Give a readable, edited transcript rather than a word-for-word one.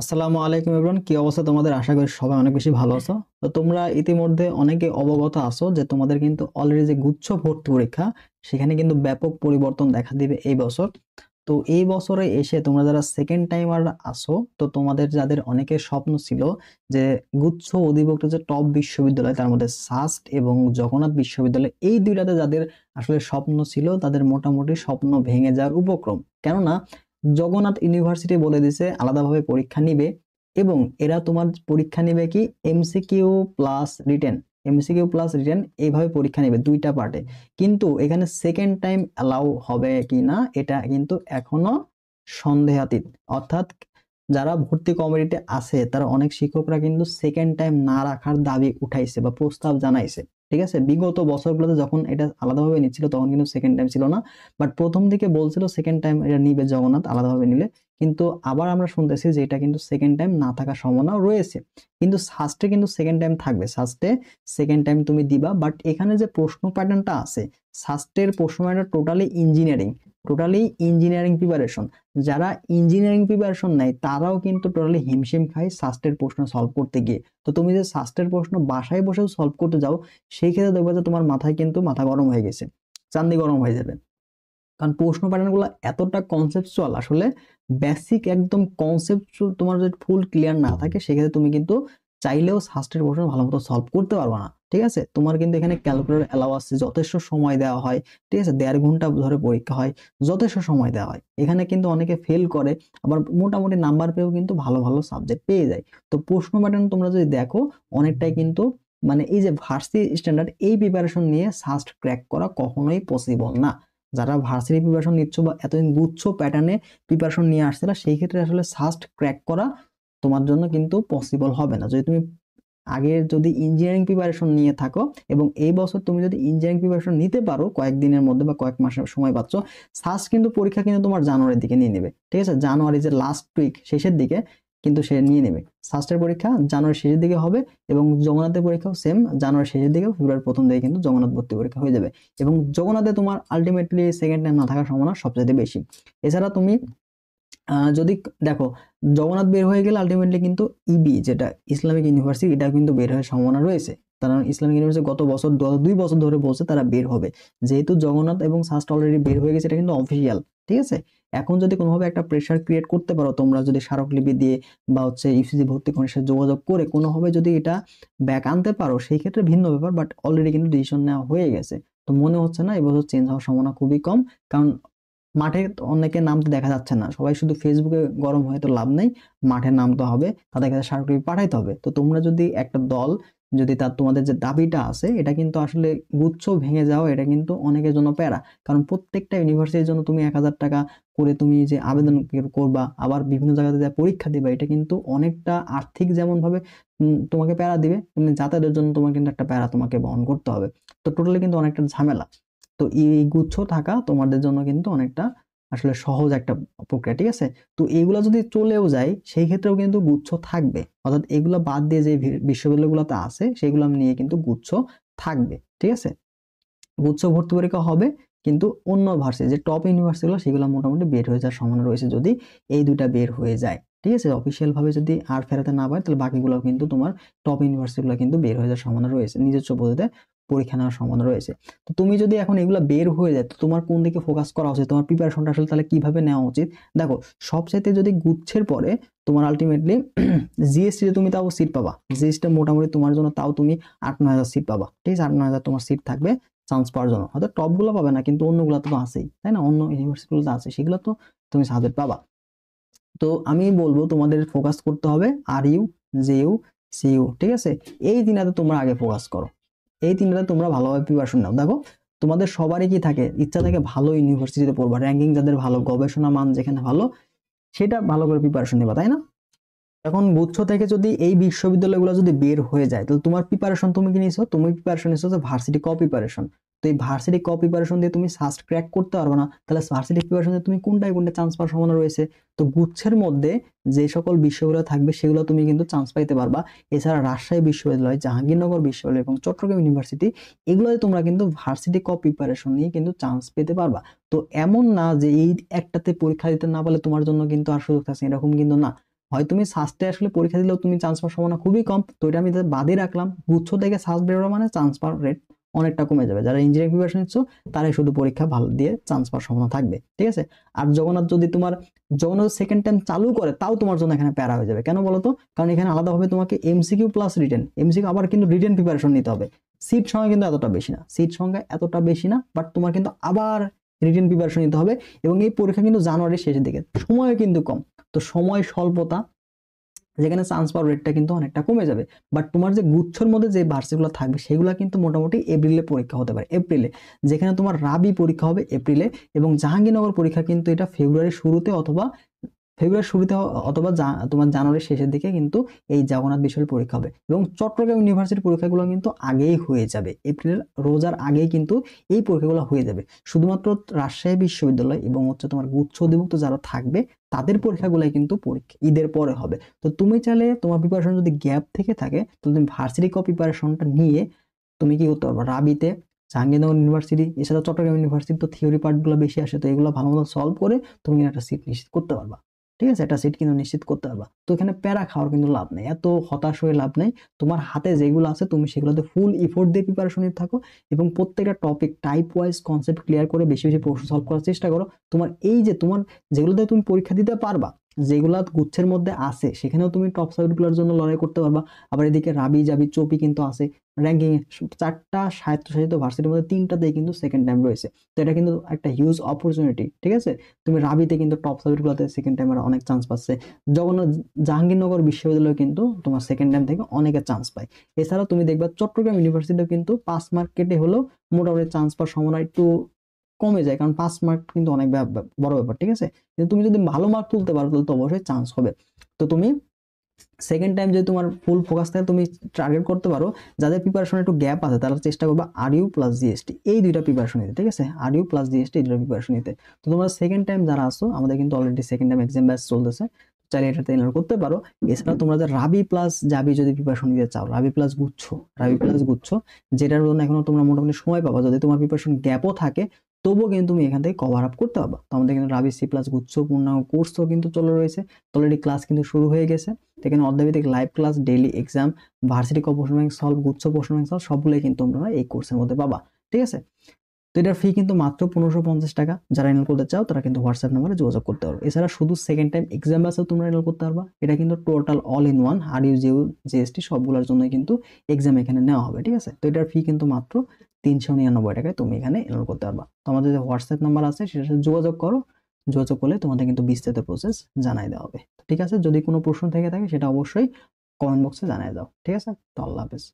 আসসালামু আলাইকুম এভরিওয়ান, কি অবস্থা তোমাদের? আশা করি সবাই অনেক বেশি ভালো আছো। তো তোমরা ইতিমধ্যে অনেকে অবগত আছো যে তোমাদের কিন্তু অলরেডি যে গুচ্ছ ভর্তি পরীক্ষা, সেখানে কিন্তু ব্যাপক পরিবর্তন দেখা দিবে এই বছর। তো এই বছরে এসে তোমরা যারা সেকেন্ড টাইমার আসো, তো তোমাদের যাদের অনেকের স্বপ্ন ছিল যে গুচ্ছ অধিভুক্ত যে টপ বিশ্ববিদ্যালয়, তার মধ্যে সাস্ট এবং জগন্নাথ বিশ্ববিদ্যালয়, এই দুইটাতে যাদের আসলে স্বপ্ন ছিল, তাদের মোটামুটি স্বপ্ন ভেঙে যাওয়ার উপক্রম। কেননা জগন্নাথ ইউনিভার্সিটি বলে দিছে আলাদাভাবে পরীক্ষা নিবে, এবং এরা তোমার পরীক্ষা নিবে কি MCQ plus written, MCQ plus written এইভাবে পরীক্ষা নেবে দুইটা পার্টে। কিন্তু এখানে সেকেন্ড টাইম অ্যালাউ হবে কি না এটা কিন্তু এখনো সন্দেহাতীত। অর্থাৎ যারা ভর্তি কমিটিতে আছে তারা অনেক শিক্ষকরা কিন্তু সেকেন্ড টাইম না রাখার দাবি উঠাইছে বা প্রস্তাব জানাইছে। ঠিক আছে, বিগত বছরগুলোতে যখন এটা আলাদাভাবে নিচ্ছিল তখন কিন্তু সেকেন্ড টাইম ছিল না, বাট প্রথম দিকে বলছিল সেকেন্ড টাইম এটা নিবে জগন্নাথ আলাদাভাবে নিলে। কিন্তু আবার আমরা শুনতেছি যে এটা কিন্তু সেকেন্ড টাইম না থাকার সম্ভাবনা রয়েছে। কিন্তু সাস্টে কিন্তু সেকেন্ড টাইম থাকবে, সাস্টে সেকেন্ড টাইম তুমি দিবা। বাট এখানে যে প্রশ্ন প্যাটার্নটা আছে, সাস্টের প্রশ্ন প্যাটার্ন টোটালি ইঞ্জিনিয়ারিং প্রিপারেশন। যারা ইঞ্জিনিয়ারিং প্রিপারেশন নেয় তারাও কিন্তু টোটালি হিমশিম খায় সাস্টের প্রশ্ন সলভ করতে গিয়ে। তো তুমি যে সাস্টের প্রশ্ন বাসায় বসেও সলভ করতে যাও, সেই ক্ষেত্রে দেখবে যে তোমার মাথায় কিন্তু মাথা গরম হয়ে গেছে, চান্দি গরম হয়ে যাবে। কারণ প্রশ্ন প্যাটার্ন গুলো এতটা কনসেপচুয়াল, আসলে বেসিক একদম কনসেপচুয়াল। তোমার যদি ফুল ক্লিয়ার না থাকে সেক্ষেত্রে তুমি কিন্তু চাইলেও সাস্টের প্রশ্ন ভালো মতো সলভ করতে পারবে না। ঠিক আছে, তোমার কিন্তু এখানে ক্যালকুলেটর অ্যালাউ আছে, যথেষ্ট সময় দেওয়া হয়। ঠিক আছে, 1.5 ঘন্টা ধরে পরীক্ষা হয়, যথেষ্ট সময় দেওয়া হয়। এখানে কিন্তু অনেকে ফেল করে, আবার মোটামুটি নাম্বার পেয়েও কিন্তু ভালো ভালো সাবজেক্ট পেয়ে যায়। তো প্রশ্ন প্যাটার্ন তোমরা যদি দেখো অনেকটাই কিন্তু মানে এই যে ভার্সিটি স্ট্যান্ডার্ড, এই প্রিপারেশন নিয়ে সাস্ট ক্র্যাক করা কখনোই পসিবল না। যারা ভার্সিটি প্রিপারেশন নিচ্ছ বা এতদিন গুচ্ছ প্যাটার্নে প্রিপারেশন নিয়ে আসছে, সেই ক্ষেত্রে আসলে সাস্ট ক্র্যাক করা তোমার জন্য কিন্তু পসিবল হবে না। যদি তুমি আগে যদি ইঞ্জিনিয়ারিং প্রিপারেশন নিয়ে থাকো এবং এই বছর তুমি যদি ইঞ্জিনিয়ারিং প্রিপারেশন নিতে পারো কয়েকদিনের মধ্যে বা কয়েক মাসের সময় পাচ্ছ, সাস্ট কিন্তু পরীক্ষা কিন্তু তোমার জানুয়ারির দিকে নিয়ে নেবে। ঠিক আছে, জানুয়ারি যে লাস্ট উইক শেষের দিকে কিন্তু সে নিয়ে নেবে। সাস্টের পরীক্ষা জানুয়ারি শেষের দিকে হবে এবং জগন্নাথের পরীক্ষাও সেম জানুয়ারি শেষের দিকে, ফেব্রুয়ারি প্রথম দিকে কিন্তু জগন্নাথ ভর্তি পরীক্ষা হয়ে যাবে। এবং জগন্নাথে তোমার আলটিমেটলি সেকেন্ড টাইম না থাকার সম্ভাবনা সবচেয়ে বেশি। এছাড়া তুমি যদি দেখো জগন্নাথ বের হয়ে গেলে আলটিমেটলি কিন্তু ইবি যেটা ইসলামিক ইউনিভার্সিটি, এটা কিন্তু বের হওয়ার সম্ভাবনা রয়েছে। কারণ ইসলামিক ইউনিভার্সিটি গত বছর 2 বছর ধরে বলছে তারা বের হবে। যেহেতু জগন্নাথ এবং সাস্ট অলরেডি বের হয়ে গেছে, এটা কিন্তু অফিসিয়াল। ঠিক আছে, এখন যদি কোনোভাবে একটা প্রেশার ক্রিয়েট করতে পারো তোমরা, যদি স্মারকলিপি দিয়ে বা ইউসিসি ভর্তি কমিশনের সাথে যোগাযোগ করে কোনোভাবে যদি এটা ব্যাক আনতে পারো সেই ক্ষেত্রে ভিন্ন ব্যাপার, বাট অলরেডি কিন্তু ডিসিশন নেওয়া হয়ে গেছে। তো মনে হচ্ছে না এবছর চেঞ্জ হওয়ার সম্ভাবনা খুবই কম। কারণ মাঠে অনেকে নামতে দেখা যাচ্ছে না, সবাই শুধু ফেসবুকে গরম হয়ে তো লাভ নেই, মাঠে নামতে হবে, তাদের কাছে স্মারকলিপি পাঠাইতে হবে। তো তোমরা যদি একটা দল, যদি তার তোমাদের যে দাবিটা আছে এটা কিন্তু আসলে গুচ্ছ ভেঙে যাও, এটা কিন্তু অনেকের জন্য প্যারা। কারণ প্রত্যেকটা ইউনিভার্সিটির জন্য তুমি 1,000 টাকা করে তুমি যে আবেদন করবা, আবার বিভিন্ন জায়গাতে যা পরীক্ষা দিবা, এটা কিন্তু অনেকটা আর্থিক যেমন ভাবে তোমাকে প্যারা দিবে, তুমি যাতায়াতের জন্য তোমার কিন্তু একটা প্যারা তোমাকে বহন করতে হবে। তো টোটালি কিন্তু অনেকটা ঝামেলা। তো এই গুচ্ছ থাকা তোমাদের জন্য কিন্তু অনেকটা আসলে সহজ একটা প্রক্রিয়া। ঠিক আছে, তো এইগুলা যদি চলেও যায় সেই ক্ষেত্রেও কিন্তু গুচ্ছ থাকবে। অর্থাৎ এগুলো বাদ দিয়ে যে বিশ্ববিদ্যালয়গুলোতে আছে সেগুলো নিয়ে কিন্তু গুচ্ছ থাকবে। ঠিক আছে, গুচ্ছ ভর্তি পরীক্ষা হবে, কিন্তু অন্য ভার্সিটি যে টপ ইউনিভার্সিটিগুলো সেগুলো মোটামুটি বের হয়ে যাওয়ার সম্ভাবনা রয়েছে যদি এই দুইটা বের হয়ে যায়। ঠিক আছে, অফিসিয়াল ভাবে যদি আর ফেরাতে না পারে তাহলে বাকিগুলো কিন্তু তোমার টপ ইউনিভার্সিটিগুলো কিন্তু বের হয়ে যাওয়ার সম্ভাবনা রয়েছে, নিজস্ব পদ্ধতিতে পরীক্ষা নেওয়ার সম্ভাবনা রয়েছে। তো তুমি যদি এখন এগুলো বের হয়ে যায় তো তোমার কোন দিকে ফোকাস করা উচিত, তোমার প্রিপারেশনটা আসলে তাহলে কিভাবে নেওয়া উচিত? দেখো, সবচাইতে যদি গুচ্ছের পরে তোমার আলটিমেটলি জিএসটি তুমি তাও সিট পাবা, জিএসটি মোটামুটি তোমার জন্য তাও তুমি 8-9 হাজার সিট পাবা। ঠিক আছে, 8-9 হাজার তোমার সিট থাকবে চান্স পাওয়ার জন্য। হয়তো টপ গুলো পাবে না, কিন্তু অন্যগুলো তো আছেই, তাই না? অন্য ইউনিভার্সিটি গুলো আছে, সেগুলো তো তুমি সাবজেক্ট পাবা। তো আমি বলবো তোমাদের ফোকাস করতে হবে আর ইউ, জেইউ, সিইউ। ঠিক আছে, এই তিনটাতে তোমরা আগে ফোকাস করো, এই তিনটাতে তোমরা ভালোভাবে প্রিপারেশন নাও। দেখো, তোমাদের সবারই কি থাকে, ইচ্ছা থাকে ভালো ইউনিভার্সিটিতে পড়বা, র্যাঙ্কিং যাদের ভালো, গবেষণা মান যেখানে ভালো, সেটা ভালো করে প্রিপারেশন নেবা, তাই না? এখন গুচ্ছ থেকে যদি এই বিশ্ববিদ্যালয়গুলো যদি বের হয়ে যায় তাহলে তোমার প্রিপারেশন তুমি কি নিছো? তুমি প্রিপারেশন নিছো যে ভার্সিটি ক প্রিপারেশন। তো এই ভার্সিটি ক প্রিপারেশন দিয়ে তুমি সাস্ট ক্র্যাক করতে পারবে না, তাহলে ভার্সিটি প্রিপারেশন দিয়ে তুমি কোনটায় কোনটা চান্স পাওয়ার সম্ভাবনা রয়েছে? তো গুচ্ছের মধ্যে যে সকল বিষয়গুলো থাকবে সেগুলো তুমি কিন্তু চান্স পাইতে পারবা। এছাড়া রাজশাহী বিশ্ববিদ্যালয়, জাহাঙ্গীরনগর বিশ্ববিদ্যালয় এবং চট্টগ্রাম ইউনিভার্সিটি, এগুলোতে তোমরা কিন্তু ভার্সিটি ক প্রিপারেশন নিয়ে কিন্তু চান্স পেতে পারবা। তো এমন না যে এই একটাতে পরীক্ষা দিতে না পারলে তোমার জন্য কিন্তু আর সুযোগ থাকছে, এরকম কিন্তু না। হয় তুমি সাস্টে আসলে পরীক্ষা দিলেও তুমি চান্স পাওয়ার সম্ভাবনা খুবই কম, তো এটা আমি বাদই রাখলাম। গুচ্ছ থেকে সাস্ট বেরোনো মানে চান্স পাওয়ার রেট অনেকটা কমে যাবে। যারা ইঞ্জিনিয়ারিং প্রিপারেশন নিচ্ছ তারাই শুধু পরীক্ষা ভালো দিয়ে চান্স পাওয়ার সম্ভাবনা থাকবে, ঠিক আছে। আর জগন্নাথ যদি তোমার জগন্নাথ সেকেন্ড টাইম চালু করে তাও তোমার জন্য এখানে প্যারা হয়ে যাবে। কেন বলো তো? কারণ এখানে আলাদাভাবে তোমাকে এমসিকিউ প্লাস রিটেন, এমসিকিউ আবার কিন্তু রিটেন প্রিপারেশন নিতে হবে। সিট সংখ্যা কিন্তু এতটা বেশি না, সিট সংখ্যা এতটা বেশি না, বাট তোমার কিন্তু আবার রিটেন প্রিপারেশন নিতে হবে। এবং এই পরীক্ষা কিন্তু জানুয়ারির শেষের দিকে, সময় কিন্তু কম, তো সময় স্বল্পতা, যেখানে চান্স পাওয়ার রেটটা কিন্তু অনেকটা কমে যাবে। বাট তোমার যে গুচ্ছর মধ্যে যে ভার্সিটিগুলো থাকবে সেগুলো কিন্তু মোটামুটি এপ্রিলে পরীক্ষা হতে পারে, এপ্রিলে। যেখানে তোমার রাবি পরীক্ষা হবে এপ্রিলে, এবং জাহাঙ্গীরনগর পরীক্ষা কিন্তু এটা ফেব্রুয়ারির শুরুতে অথবা তোমার জানুয়ারির শেষের দিকে কিন্তু এই জগন্নাথ বিশ্ববিদ্যালয়ের পরীক্ষা হবে। এবং চট্টগ্রাম ইউনিভার্সিটির পরীক্ষাগুলো কিন্তু আগেই হয়ে যাবে, এপ্রিলের রোজার আগেই কিন্তু এই পরীক্ষাগুলো হয়ে যাবে। শুধুমাত্র রাজশাহী বিশ্ববিদ্যালয় এবং তোমার গুচ্ছ অধিভুক্ত যারা থাকবে তাদের পরীক্ষাগুলাই কিন্তু ঈদের পরে হবে। তো তুমি চাইলে তোমার প্রিপারেশন যদি গ্যাপ থেকে থাকে তো তুমি ভার্সিটি প্রিপারেশনটা নিয়ে তুমি কি করতে পারবে, রাবিতে, জাহাঙ্গীরনগর ইউনিভার্সিটি, এছাড়া চট্টগ্রাম ইউনিভার্সিটি তো থিওরি পার্টগুলো বেশি আসে, তো এগুলো ভালো মতো সলভ করে তুমি একটা সিট নিশ্চিত করতে পারবা, ঠিক আছে। একটা সিট কিন্তু নিশ্চিত করতে পারবা। তো এখানে প্যারা খাওয়ার কিন্তু লাভ নেই, এত হতাশ হয়ে লাভ নেই। তোমার হাতে যেগুলো আছে তুমি সেগুলোতে ফুল ইফোর্ট দিয়ে প্রিপারেশন নিতে থাকো, এবং প্রত্যেকটা topic type wise concept clear করে বেশি বেশি প্রশ্ন সলভ করার চেষ্টা করো। তোমার এই যে তোমার যেগুলোতে তুমি পরীক্ষা দিতে পারবা, যেগুলা গুচ্ছের মধ্যে আছে সেখানেও তুমি টপ সাবজেক্টগুলোর জন্য লড়াই করতে পারবা। আবার এদিকে রাবি জাবি চপি কিন্তু আছে র্যাঙ্কিং এ, 4টা স্বায়ত্তশাসিত ভার্সিটির মধ্যে 3টাতেই কিন্তু সেকেন্ড টাইম রয়েছে। তো এটা কিন্তু একটা হিউজ অপরচুনিটি, ঠিক আছে। তুমি রাবিতে কিন্তু টপ সাবজেক্টগুলোতে সেকেন্ড টাইমের অনেক চান্স পাচ্ছে। জগন্নাথ জাহাঙ্গীরনগর বিশ্ববিদ্যালয় কিন্তু তোমার সেকেন্ড টাইম থেকে অনেকে চান্স পায়। এছাড়াও তুমি দেখবা চট্টগ্রাম ইউনিভার্সিটিও কিন্তু 5 মার্ক কেটে হলেও মোটামুটি চান্স পাওয়ার সম্ভাবনা একটু কমে যায়, কারণ 5 মার্ক কিন্তু অনেক বড় ব্যাপার, ঠিক আছে। কিন্তু তুমি যদি ভালো মার্ক তুলতে পারো তাহলে তো অবশ্যই চান্স হবে। তো তুমি সেকেন্ড টাইম যদি তোমার ফুল ফোকাস থাকে তুমি টার্গেট করতে পারো, যাদের প্রিপারেশন একটু গ্যাপ আছে তারা চেষ্টা করবে আরইউ প্লাস জিএসটি এই দুইটা প্রিপারেশন নিতে, ঠিক আছে। আরইউ প্লাস জিএসটি এই দুইটা প্রিপারেশন নিতে। তো তোমরা সেকেন্ড টাইম যারা আসো, আমাদের কিন্তু already second time exam batch চলতেছে, চাইলে এটাতে এনরোল করতে পারো। এছাড়া তোমরা যে রাবি প্লাস জাবি যদি প্রিপারেশন নিতে চাও, রাবি প্লাস গুচ্ছ যেটার জন্য এখনো তোমরা মোটামুটি সময় পাবা, যদি তোমার প্রিপারেশন গ্যাপও থাকে তবুও কিন্তু তুমি এখান থেকে কভার আপ করতে পারবা। তো আমাদের কিন্তু রাবি সি প্লাস গুচ্ছ পূর্ণাঙ্গ কোর্সও কিন্তু চলে রয়েছে, অলরেডি ক্লাস কিন্তু শুরু হয়ে গেছে। এখানে অধ্যায়ভিত্তিক live class, daily exam, varsity প্রশ্ন ব্যাংক সলভ, গুচ্ছ প্রশ্ন ব্যাংক সলভ সবগুলোই কিন্তু তোমরা এই কোর্সের মধ্যে পাবা, ঠিক আছে। তো এটার ফি কিন্তু মাত্র 1550 টাকা। যারা এনরোল করতে চাও তারা কিন্তু হোয়াটসঅ্যাপ নাম্বারে যোগাযোগ করতে পারো। এছাড়া শুধু সেকেন্ড টাইম এক্সাম ব্যাচেও তোমরা এনরোল করতে পারবা। এটা কিন্তু total all in one RU GST সবগুলোর জন্য কিন্তু এক্সাম এখানে নেওয়া হবে, ঠিক আছে। তো এটার ফি কিন্তু মাত্র 399 টাকায় তুমি এখানে এনরোল করতে পারবা। তো আমাদের যে হোয়াটসঅ্যাপ নাম্বার আছে সেটার সাথে যোগাযোগ করো, যোগাযোগ করলে তোমাদের কিন্তু বিস্তারিত প্রসেস জানাই দেওয়া হবে, ঠিক আছে। যদি কোনো প্রশ্ন থেকে থাকে সেটা অবশ্যই কমেন্ট বক্সে জানাই দাও, ঠিক আছে। তো আল্লাহ হাফেজ।